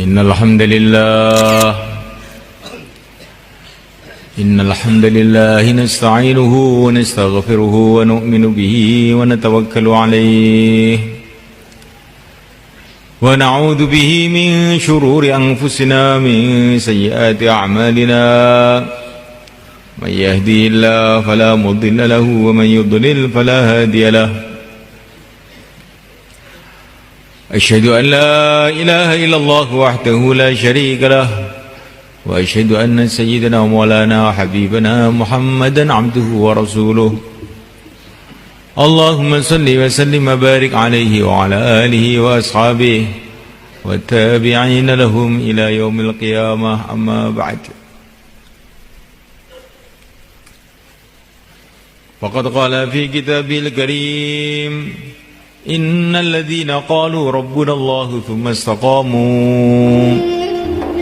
إن الحمد لله نستعينه ونستغفره ونؤمن به ونتوكل عليه ونعوذ به من شرور أنفسنا من سيئات أعمالنا من يهدي الله فلا مضل له ومن يضلل فلا هادي له أشهد أن لا إله إلا الله وحده لا شريك له وأشهد أن سيدنا ومولانا وحبيبنا محمدا عبده ورسوله اللهم صل وسلم وبارك عليه وعلى آله وأصحابه والتابعين لهم إلى يوم القيامة أما بعد فقد قال في كتابه الكريم إن الذين قالوا ربنا الله ثم استقاموا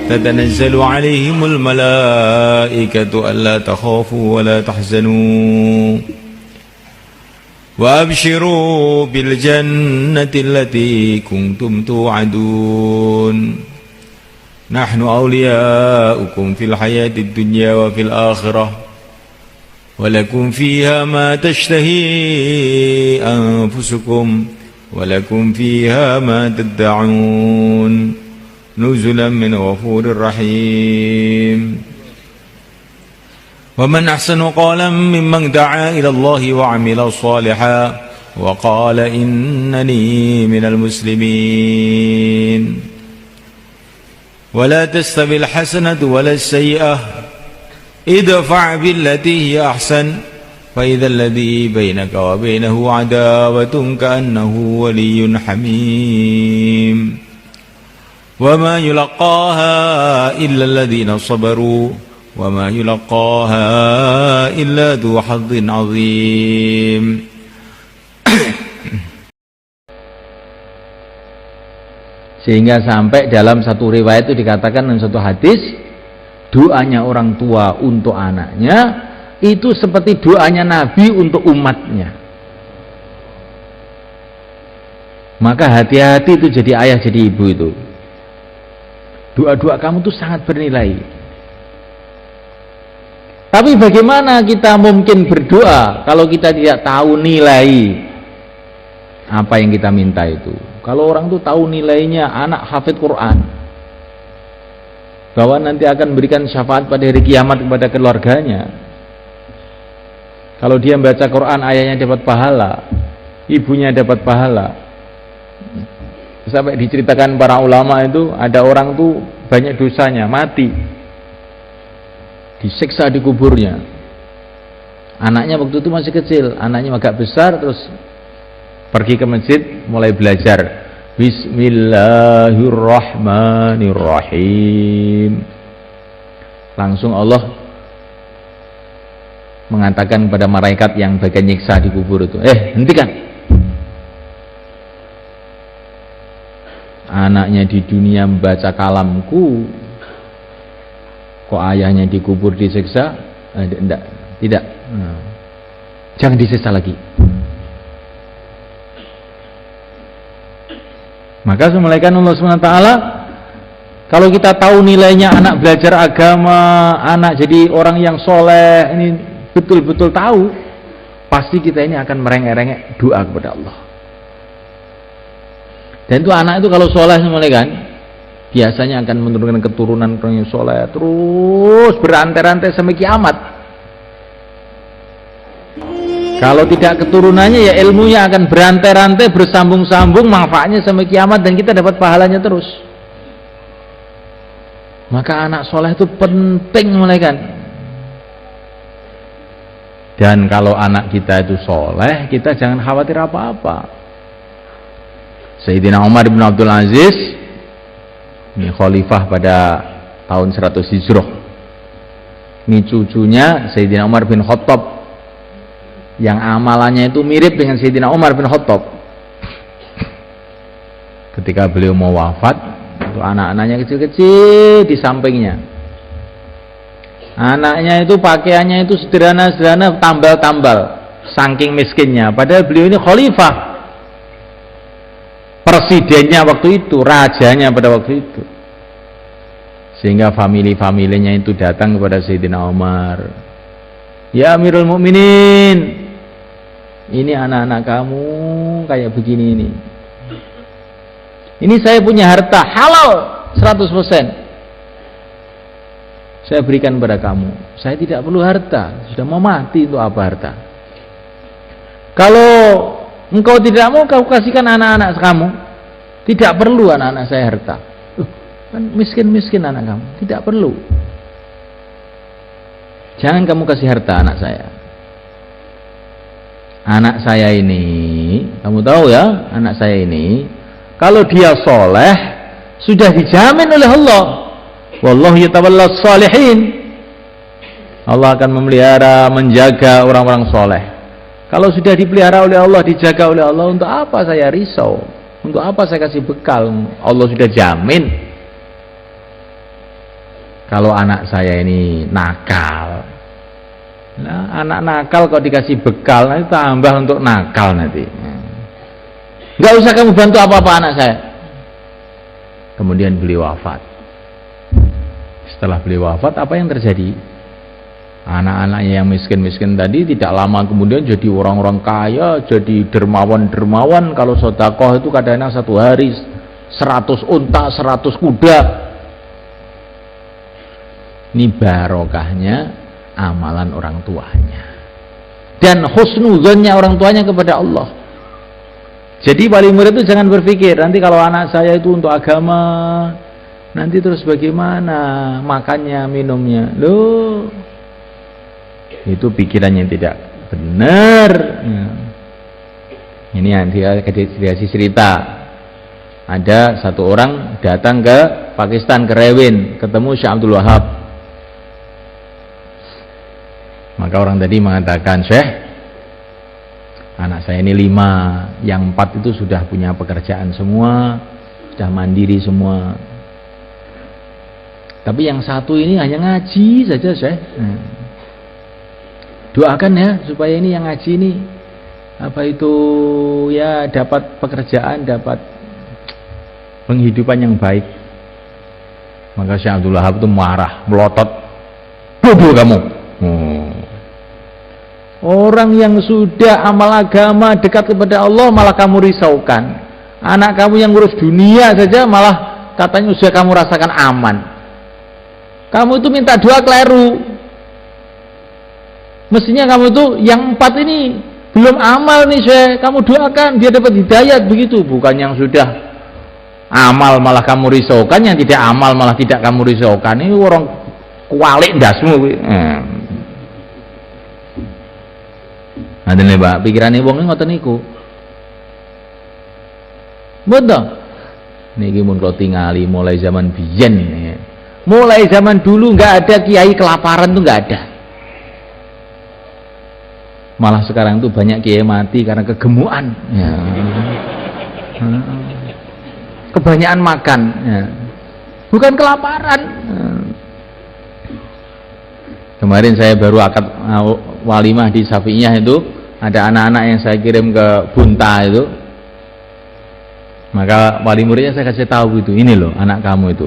تتنزل عليهم الملائكة ألا تخافوا ولا تحزنوا وأبشروا بالجنة التي كنتم توعدون نحن أولياؤكم في الحياة الدنيا وفي الآخرة ولكم فيها ما تشتهي أنفسكم ولكم فيها ما تدعون نزلا من غفور رحيم ومن أحسن قولا ممن دعا إلى الله وعمل صالحا وقال إنني من المسلمين ولا تستوي الحسنة ولا السيئة ادفع بالتي هي أحسن فإذا الذي بينك وبينه عداوة كأنه ولي حميم وما يلقاها إلا الذين صبروا وما يلقاها إلا ذو حظ عظيم. Sehingga sampai dalam satu riwayat itu dikatakan dalam satu hadis, doanya orang tua untuk anaknya itu seperti doanya Nabi untuk umatnya. Maka hati-hati itu jadi ayah jadi ibu itu. Doa-doa kamu tuh sangat bernilai. Tapi bagaimana kita mungkin berdoa kalau kita tidak tahu nilai apa yang kita minta itu? Kalau orang tuh tahu nilainya anak hafid Quran, bahwa nanti akan memberikan syafaat pada hari kiamat kepada keluarganya. Kalau dia membaca Quran, ayahnya dapat pahala, ibunya dapat pahala. Sampai diceritakan para ulama itu ada orang tuh banyak dosanya, mati, disiksa di kuburnya. Anaknya waktu itu masih kecil, anaknya agak besar, terus pergi ke masjid mulai belajar Bismillahirrahmanirrahim. Langsung Allah mengatakan kepada malaikat yang bagian nyiksa di kubur itu, hentikan. Anaknya di dunia membaca kalamku, kok ayahnya dikubur disiksa? Tidak. Jangan disiksa lagi. Maka semalakan Allah SWT, kalau kita tahu nilainya anak belajar agama, anak jadi orang yang soleh, ini betul-betul tahu, pasti kita ini akan merengek-rengek doa kepada Allah. Dan itu anak itu kalau soleh semalakan, biasanya akan menurunkan keturunan orang yang soleh, terus berantai-rantai sampai kiamat. Kalau tidak keturunannya, ya ilmunya akan berantai-rantai, bersambung-sambung, manfaatnya sampai kiamat, dan kita dapat pahalanya terus. Maka anak soleh itu penting semalakan. Dan kalau anak kita itu soleh, kita jangan khawatir apa-apa. Sayyidina Umar bin Abdul Aziz, ini khalifah pada tahun 100 Hijrah. Ini cucunya Sayyidina Umar bin Khattab, yang amalannya itu mirip dengan Sayyidina Umar bin Khattab. Ketika beliau mau wafat, itu anak-anaknya kecil-kecil di sampingnya. Anaknya itu pakaiannya itu sederhana-sederhana, tambal-tambal, saking miskinnya. Padahal beliau ini khalifah, presidennya waktu itu, rajanya pada waktu itu. Sehingga familinya itu datang kepada Sayyidina Umar. Ya Amirul Mukminin, ini anak-anak kamu kayak begini ini. Ini saya punya harta halal 100%. Saya berikan kepada kamu. Saya tidak perlu harta. Sudah mau mati untuk apa harta? Kalau engkau tidak mau, kau kasihkan anak-anak kamu. Tidak perlu anak-anak saya harta. Kan miskin-miskin anak kamu. Tidak perlu. Jangan kamu kasih harta anak saya. Anak saya ini, kamu tahu ya, anak saya ini, kalau dia soleh, sudah dijamin oleh Allah. Wallahu yatawallas salihin. Allah akan memelihara, menjaga orang-orang soleh. Kalau sudah dipelihara oleh Allah, dijaga oleh Allah, untuk apa saya risau? Untuk apa saya kasih bekal? Allah sudah jamin. Kalau anak saya ini nakal, nah, anak nakal kok dikasih bekal, nanti tambah untuk nakal nanti. Nggak usah kamu bantu apa-apa anak saya. Kemudian beliau wafat. Setelah beliau wafat, apa yang terjadi? Anak-anaknya yang miskin-miskin tadi tidak lama kemudian jadi orang-orang kaya, jadi dermawan-dermawan. Kalau sedekah itu kadang-kadang satu hari 100 unta, 100 kuda. Ini barokahnya amalan orang tuanya dan husnuzonnya orang tuanya kepada Allah. Jadi wali murid itu jangan berpikir nanti kalau anak saya itu untuk agama, nanti terus bagaimana makannya, minumnya. Loh, itu pikirannya tidak benar. Ini yang dikasih cerita. Ada satu orang datang ke Pakistan, ke Rewin, ketemu Syekh Abdul Wahab. Maka orang tadi mengatakan, Syekh, anak saya ini 5, yang 4 itu sudah punya pekerjaan semua, sudah mandiri semua. Tapi yang 1 ini hanya ngaji saja, Syekh. Doakan ya supaya ini yang ngaji ini apa itu ya dapat pekerjaan, dapat penghidupan yang baik. Maka Syekh Abdul Wahab itu marah, melotot, bodoh kamu. Orang yang sudah amal agama dekat kepada Allah malah kamu risaukan. Anak kamu yang ngurus dunia saja malah katanya sudah kamu rasakan aman. Kamu itu minta doa keliru. Mestinya kamu itu yang 4 ini belum amal nih, Syekh. Kamu doakan dia dapat hidayat begitu, bukan yang sudah amal malah kamu risaukan, yang tidak amal malah tidak kamu risaukan. Ini orang kualik ndasmu. Ada nih Pak, pikirannya wong ngoten niku. Betul. Niki mun kula tingali mulai zaman biyen ya. Mulai zaman dulu nggak ada kiai kelaparan tuh nggak ada. Malah sekarang tuh banyak kiai mati karena kegemukan. Ya. Kebanyakan makan. Ya. Bukan kelaparan. Kemarin saya baru akad walimah di Syafi'iyah itu, ada anak-anak yang saya kirim ke Bunta itu. Maka wali muridnya saya kasih tahu itu, ini loh anak kamu itu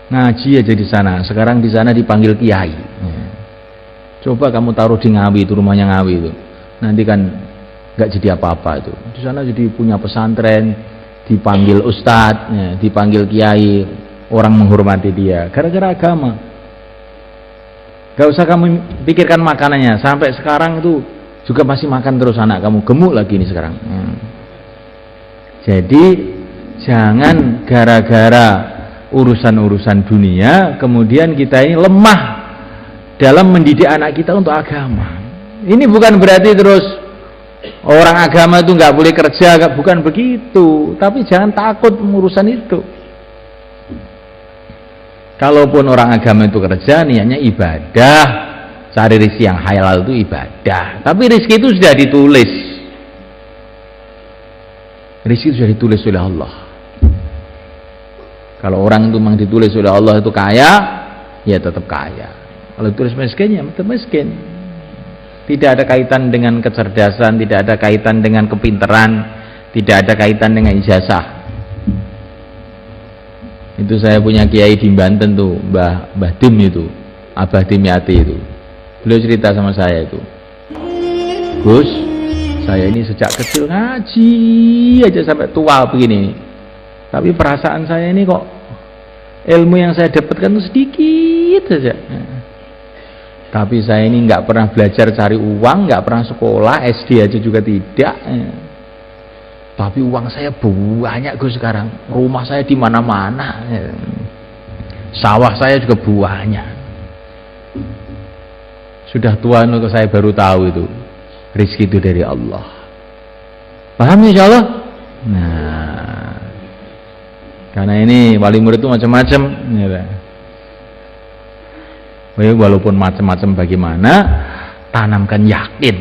ngaji aja di sana, sekarang di sana dipanggil kiai. Coba kamu taruh di Ngawi itu, rumahnya Ngawi itu, nanti kan nggak jadi apa-apa itu. Di sana jadi punya pesantren, dipanggil ustadz, dipanggil kiai, orang menghormati dia gara-gara agama. Gak usah kamu pikirkan makanannya, sampai sekarang itu juga masih makan terus anak kamu, gemuk lagi nih sekarang. Jadi jangan gara-gara urusan-urusan dunia kemudian kita ini lemah dalam mendidik anak kita untuk agama. Ini bukan berarti terus orang agama itu nggak boleh kerja, bukan begitu. Tapi jangan takut urusan itu. Kalaupun orang agama itu kerja, niatnya ibadah, cari rezeki yang halal itu ibadah. Tapi rezeki itu sudah ditulis. Rezeki sudah ditulis oleh Allah. Kalau orang itu memang ditulis oleh Allah itu kaya, ya tetap kaya. Kalau ditulis miskin, ya tetap miskin. Tidak ada kaitan dengan kecerdasan, tidak ada kaitan dengan kepintaran, tidak ada kaitan dengan ijazah. Itu saya punya kiai di Banten tuh, Mbah Dim itu, Abah Dimyati itu. Beliau cerita sama saya itu, Gus, saya ini sejak kecil ngaji aja sampai tua begini, tapi perasaan saya ini kok ilmu yang saya dapatkan itu sedikit saja. Tapi saya ini nggak pernah belajar cari uang, nggak pernah sekolah, SD aja juga tidak. Tapi uang saya banyak Gus sekarang, rumah saya di mana-mana, sawah saya juga banyak. Sudah tua kok saya baru tahu itu rezeki itu dari Allah. Paham insya Allah? Nah, karena ini wali murid itu macam-macam. Walaupun macam-macam bagaimana, tanamkan yakin.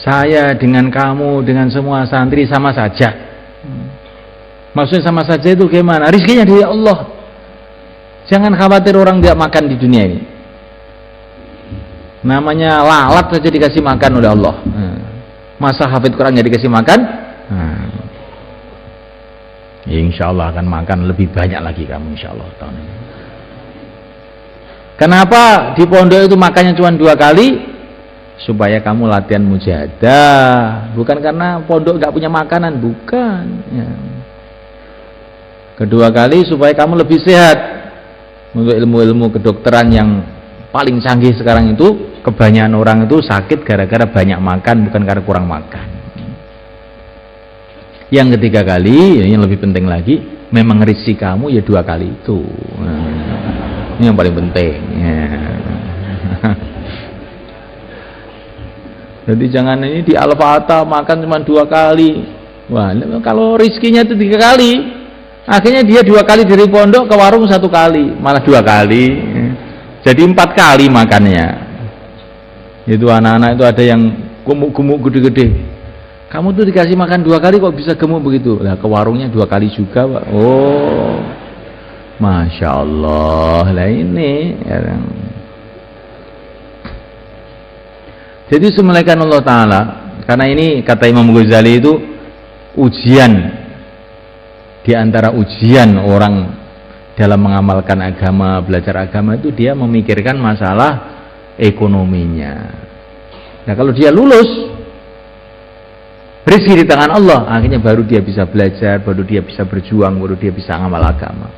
Saya dengan kamu, dengan semua santri sama saja. Maksudnya sama saja itu gimana? Rizkinya dari Allah. Jangan khawatir orang tidak makan di dunia ini. Namanya lalat saja dikasih makan oleh Allah. Masa hafid Quran nggak dikasih makan? Insya Allah akan makan lebih banyak lagi kamu insya Allah tahun ini. Kenapa di pondok itu makannya cuma 2 kali? Supaya kamu latihan mujahadah, bukan karena pondok nggak punya makanan, bukan ya. Kedua kali supaya kamu lebih sehat. Untuk ilmu-ilmu kedokteran yang paling canggih sekarang itu, kebanyakan orang itu sakit gara-gara banyak makan, bukan karena kurang makan. Yang ketiga kali, yang lebih penting lagi, memang rezeki kamu ya 2 kali itu. Ini yang paling penting ya. Jadi jangan ini di Al-Fatah makan cuma 2 kali. Wah, kalau rizkinya itu 3 kali, akhirnya dia 2 kali dari pondok ke warung 1 kali, malah 2 kali. Jadi 4 kali makannya. Itu anak-anak itu ada yang gemuk-gemuk gede-gede. Kamu tuh dikasih makan 2 kali kok bisa gemuk begitu? Lah ke warungnya 2 kali juga, Pak. Oh, Masya Allah. Lah ini ya. Jadi semelekan Allah Ta'ala. Karena ini kata Imam Ghazali itu ujian, di antara ujian orang dalam mengamalkan agama, belajar agama itu dia memikirkan masalah ekonominya. Nah kalau dia lulus, rezeki di tangan Allah, akhirnya baru dia bisa belajar, baru dia bisa berjuang, baru dia bisa ngamal agama.